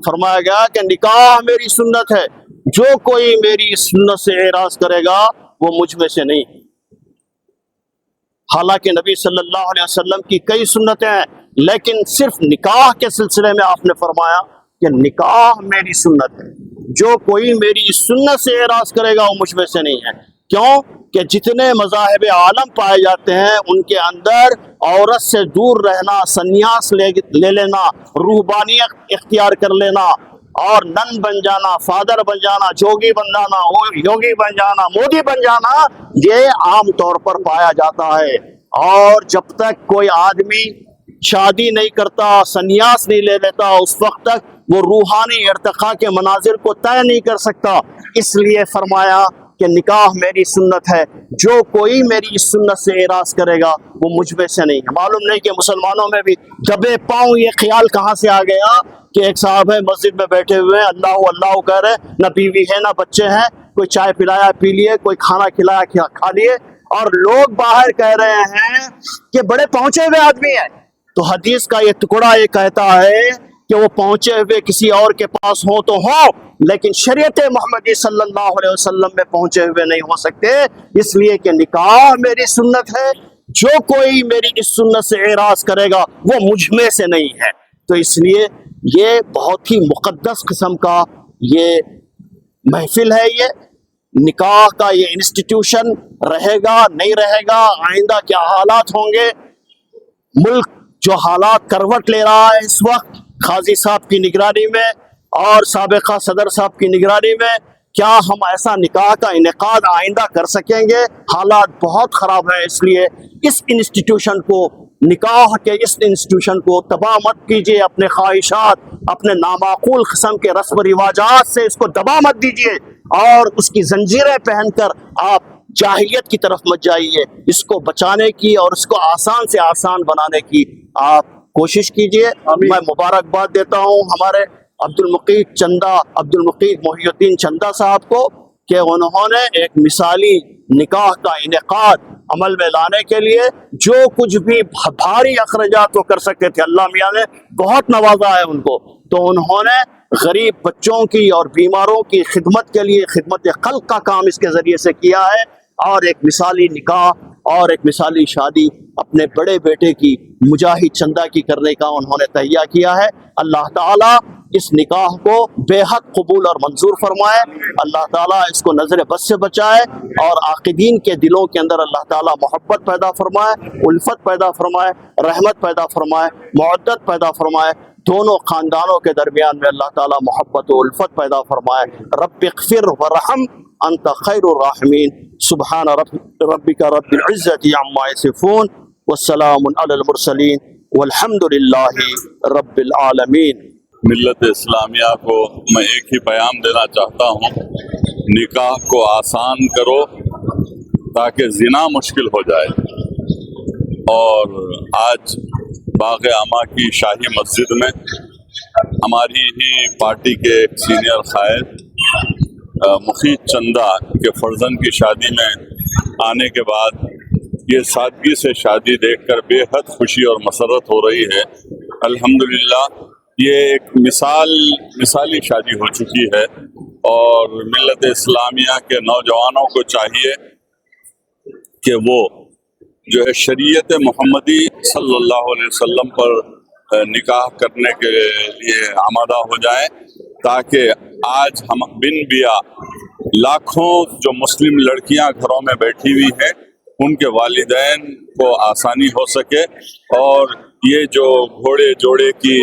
فرمایا گیا کہ نکاح میری سنت ہے، جو کوئی میری سنت سے اعراض کرے گا وہ مجھ میں سے نہیں۔ حالانکہ نبی صلی اللہ علیہ وسلم کی کئی سنتیں ہیں، لیکن صرف نکاح کے سلسلے میں آپ نے فرمایا کہ نکاح میری سنت ہے، جو کوئی میری اس سنت سے اعراض کرے گا وہ مجھ میں سے نہیں ہے۔ کیوں کہ جتنے مذاہب عالم پائے جاتے ہیں ان کے اندر عورت سے دور رہنا، سنیاس لے لینا، روحانیت اختیار کر لینا اور نن بن جانا، فادر بن جانا، جوگی بن جانا، یوگی بن جانا، مودی بن جانا، یہ عام طور پر پایا جاتا ہے۔ اور جب تک کوئی آدمی شادی نہیں کرتا، سنیاس نہیں لے لیتا، اس وقت تک وہ روحانی ارتقاء کے مناظر کو طے نہیں کر سکتا۔ اس لیے فرمایا کہ نکاح میری سنت ہے، جو کوئی میری اس سنت سے اعراض کرے گا وہ مجھ میں سے نہیں ہے۔ معلوم نہیں کہ مسلمانوں میں بھی دبے پاؤں یہ خیال کہاں سے آ گیا کہ ایک صاحب ہے مسجد میں بیٹھے ہوئے ہیں، اللہ اللہ کہہ رہے، نہ بیوی ہے نہ بچے ہیں، کوئی چائے پلایا پی لیے، کوئی کھانا کھلایا کھا لیے، اور لوگ باہر کہہ رہے ہیں کہ بڑے پہنچے ہوئے آدمی ہیں۔ تو حدیث کا یہ ٹکڑا یہ کہتا ہے کہ وہ پہنچے ہوئے کسی اور کے پاس ہوں تو ہوں، لیکن شریعت محمدی صلی اللہ علیہ وسلم میں پہنچے ہوئے نہیں ہو سکتے، اس لیے کہ نکاح میری سنت ہے، جو کوئی میری اس سنت سے اعراض کرے گا وہ مجھ میں سے نہیں ہے۔ تو اس لیے یہ بہت ہی مقدس قسم کا یہ محفل ہے، یہ نکاح کا یہ انسٹیٹیوشن رہے گا نہیں رہے گا، آئندہ کیا حالات ہوں گے، ملک جو حالات کروٹ لے رہا ہے اس وقت قاضی صاحب کی نگرانی میں اور سابقہ صدر صاحب کی نگرانی میں، کیا ہم ایسا نکاح کا انعقاد آئندہ کر سکیں گے؟ حالات بہت خراب ہیں۔ اس لیے اس انسٹیٹیوشن کو، نکاح کے اس انسٹیٹیوشن کو تباہ مت کیجیے، اپنے خواہشات، اپنے نامعقول قسم کے رسم و رواجات سے اس کو دبا مت دیجیے اور اس کی زنجیریں پہن کر آپ جاہلیت کی طرف مت جائیے۔ اس کو بچانے کی اور اس کو آسان سے آسان بنانے کی آپ کوشش کیجیے۔ میں مبارکباد دیتا ہوں ہمارے عبد المقیت محی الدین چندہ صاحب کو کہ انہوں نے ایک مثالی نکاح کا انعقاد عمل میں لانے کے لیے جو کچھ بھی بھاری اخراجات وہ کر سکتے تھے، اللہ میاں نے بہت نوازا ہے ان کو، تو انہوں نے غریب بچوں کی اور بیماروں کی خدمت کے لیے خدمت خلق کا کام اس کے ذریعے سے کیا ہے، اور ایک مثالی نکاح اور ایک مثالی شادی اپنے بڑے بیٹے کی مجاہد چندہ کی کرنے کا انہوں نے تہیہ کیا ہے۔ اللہ تعالیٰ اس نکاح کو بے حد قبول اور منظور فرمائے، اللہ تعالیٰ اس کو نظر بد سے بچائے، اور عاقدین کے دلوں کے اندر اللہ تعالیٰ محبت پیدا فرمائے، الفت پیدا فرمائے، رحمت پیدا فرمائے، مودت پیدا فرمائے، دونوں خاندانوں کے درمیان میں اللہ تعالیٰ محبت و الفت پیدا فرمائے۔ رب اغفر ورحم انت خیر الراحمین، سبحان ربک رب العزت عما یصفون، والسلام علی المرسلین، والحمد للہ رب العالمین۔ ملت اسلامیہ کو میں ایک ہی پیغام دینا چاہتا ہوں، نکاح کو آسان کرو تاکہ زنا مشکل ہو جائے۔ اور آج باغ اما کی شاہی مسجد میں ہماری ہی پارٹی کے ایک سینئر قائد مقیت چندہ کے فرزند کی شادی میں آنے کے بعد یہ سادگی سے شادی دیکھ کر بے حد خوشی اور مسرت ہو رہی ہے۔ الحمدللہ یہ ایک مثالی شادی ہو چکی ہے، اور ملت اسلامیہ کے نوجوانوں کو چاہیے کہ وہ جو ہے شریعت محمدی صلی اللہ علیہ وسلم پر نکاح کرنے کے لیے آمادہ ہو جائیں، تاکہ آج ہم بن بیا لاکھوں جو مسلم لڑکیاں گھروں میں بیٹھی ہوئی ہیں ان کے والدین کو آسانی ہو سکے، اور یہ جو گھوڑے جوڑے کی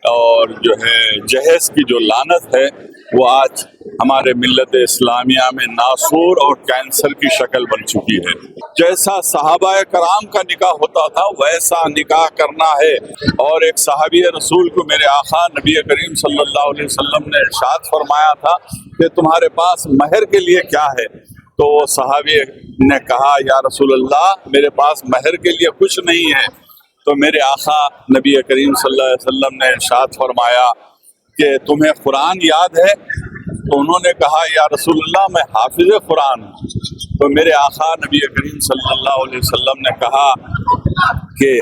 اور جو ہے جہیز کی جو لعنت ہے وہ آج ہمارے ملت اسلامیہ میں ناسور اور کینسر کی شکل بن چکی ہے۔ جیسا صحابہ کرام کا نکاح ہوتا تھا ویسا نکاح کرنا ہے۔ اور ایک صحابی رسول کو میرے آقا نبی کریم صلی اللہ علیہ وسلم نے ارشاد فرمایا تھا کہ تمہارے پاس مہر کے لیے کیا ہے؟ تو وہ صحابی نے کہا یا رسول اللہ میرے پاس مہر کے لیے کچھ نہیں ہے۔ تو میرے آقا نبی کریم صلی اللہ علیہ وسلم نے ارشاد فرمایا کہ تمہیں قرآن یاد ہے؟ تو انہوں نے کہا یا رسول اللہ میں حافظ قرآن ہوں۔ تو میرے آقا نبی کریم صلی اللہ علیہ وسلم نے کہا کہ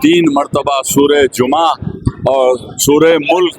3 مرتبہ سورہ جمعہ اور سورہ ملک